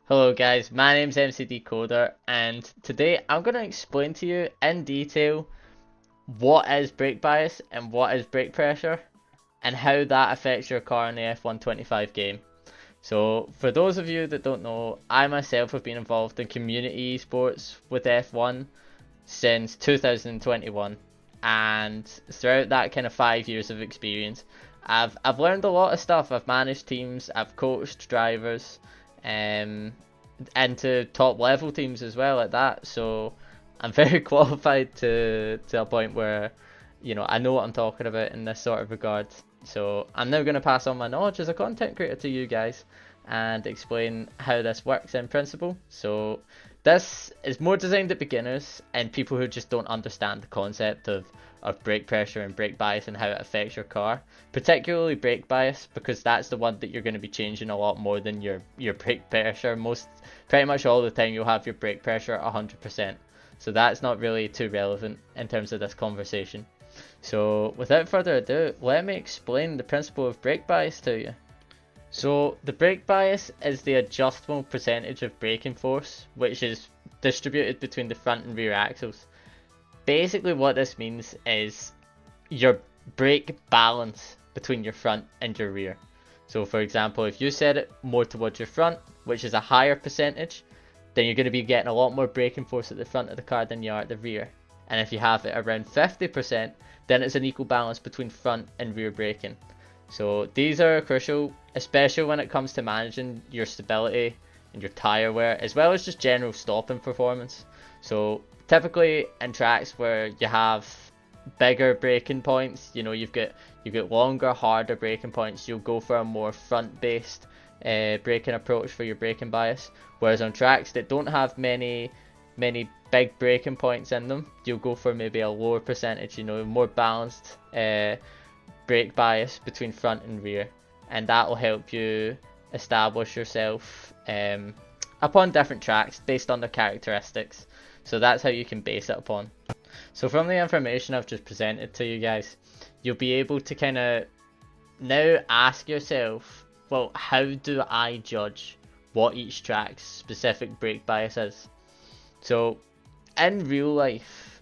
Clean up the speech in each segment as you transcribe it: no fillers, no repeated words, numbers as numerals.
Hello guys, my name's MCD Coder and today I'm going to explain to you in detail what is brake bias and what is brake pressure and how that affects your car in the F125 game. So for those of you that don't know, I myself have been involved in community esports with F1 since 2021, and throughout that kind of 5 years of experience, I've learned a lot of stuff. I've managed teams, I've coached drivers, um, into top level teams as well at that. So I'm very qualified to a point where I know what I'm talking about in this sort of regard. So I'm now going to pass on my knowledge as a content creator to you guys and explain how this works in principle. So this is more designed at beginners and people who just don't understand the concept of brake pressure and brake bias and how it affects your car. Particularly brake bias, because that's the one that you're going to be changing a lot more than your brake pressure. Pretty much all the time you'll have your brake pressure at 100%. So that's not really too relevant in terms of this conversation. So without further ado, let me explain the principle of brake bias to you. So the brake bias is the adjustable percentage of braking force, which is distributed between the front and rear axles. Basically what this means is your brake balance between your front and your rear. So for example, if you set it more towards your front, which is a higher percentage, then you're going to be getting a lot more braking force at the front of the car than you are at the rear. And if you have it around 50%, then it's an equal balance between front and rear braking. So these are crucial, especially when it comes to managing your stability and your tyre wear, as well as just general stopping performance. So typically in tracks where you have bigger braking points, you've got longer, harder braking points, you'll go for a more front-based braking approach for your braking bias. Whereas on tracks that don't have many big braking points in them, you'll go for maybe a lower percentage, more balanced brake bias between front and rear, and that will help you establish yourself upon different tracks based on the characteristics. So that's how you can base it upon. So from the information I've just presented to you guys, you'll be able to kind of now ask yourself, well, how do I judge what each track's specific brake bias is? So in real life,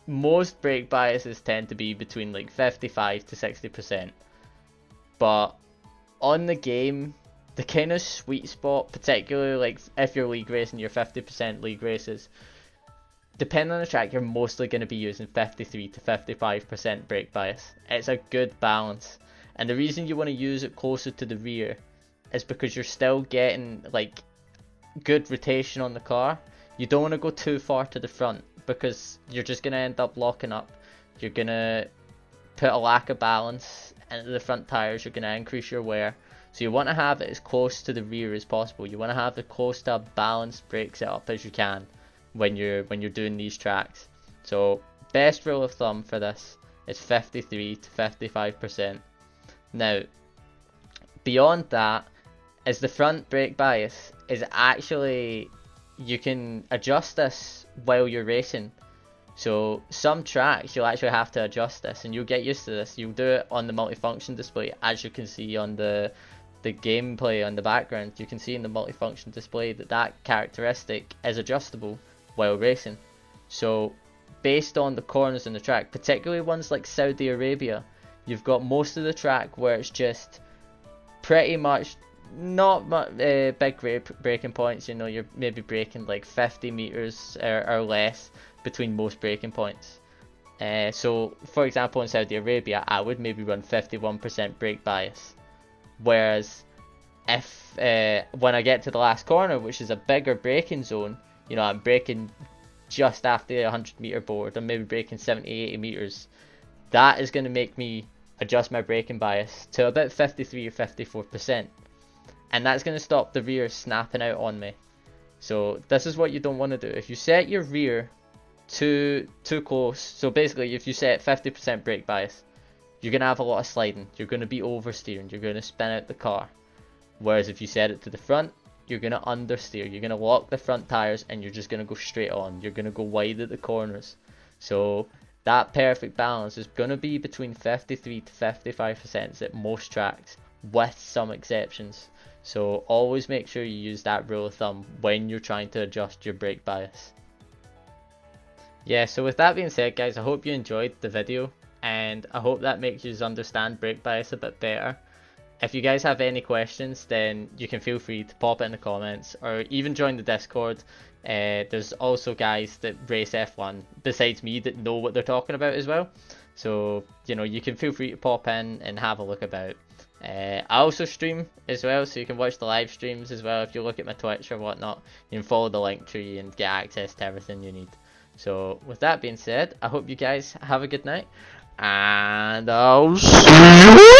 most brake biases tend to be between like 55 to 60%. But on the game, the kind of sweet spot, particularly like if you're league racing, your 50% league races, depending on the track, you're mostly going to be using 53 to 55% brake bias. It's a good balance. And the reason you want to use it closer to the rear is because you're still getting like good rotation on the car. You don't want to go too far to the front because you're just going to end up locking up. You're going to put a lack of balance into the front tires. You're going to increase your wear. So you want to have it as close to the rear as possible. You want to have it close to a balanced brake setup as you can when you're doing these tracks. So best rule of thumb for this is 53 to 55%. Now, beyond that is the front brake bias is actually, you can adjust this while you're racing. So some tracks you'll actually have to adjust this, and you'll get used to this. You'll do it on the multifunction display, as you can see on the gameplay on the background. You can see in the multifunction display that characteristic is adjustable while racing. So based on the corners in the track, particularly ones like Saudi Arabia, you've got most of the track where it's just pretty much not much big braking points. You're maybe braking like 50 meters or less between most braking points. So for example, in Saudi Arabia, I would maybe run 51% brake bias. Whereas if when I get to the last corner, which is a bigger braking zone, I'm braking just after the 100-meter board, I'm maybe braking 70-80 meters. That is going to make me adjust my braking bias to about 53 or 54%. And that's going to stop the rear snapping out on me. So this is what you don't want to do. If you set your rear too close, so basically if you set 50% brake bias, you're going to have a lot of sliding. You're going to be oversteering. You're going to spin out the car. Whereas if you set it to the front, you're going to understeer. You're going to lock the front tires and you're just going to go straight on. You're going to go wide at the corners. So that perfect balance is going to be between 53 to 55% at most tracks, with some exceptions. So always make sure you use that rule of thumb when you're trying to adjust your brake bias. Yeah, so with that being said, guys, I hope you enjoyed the video, and I hope that makes you understand brake bias a bit better. If you guys have any questions, then you can feel free to pop it in the comments or even join the Discord. There's also guys that race F1 besides me that know what they're talking about as well. So, you know, you can feel free to pop in and have a look about. I also stream as well, so you can watch the live streams as well. If you look at my Twitch or whatnot, you can follow the link tree and get access to everything you need. So, with that being said, I hope you guys have a good night, and I'll see you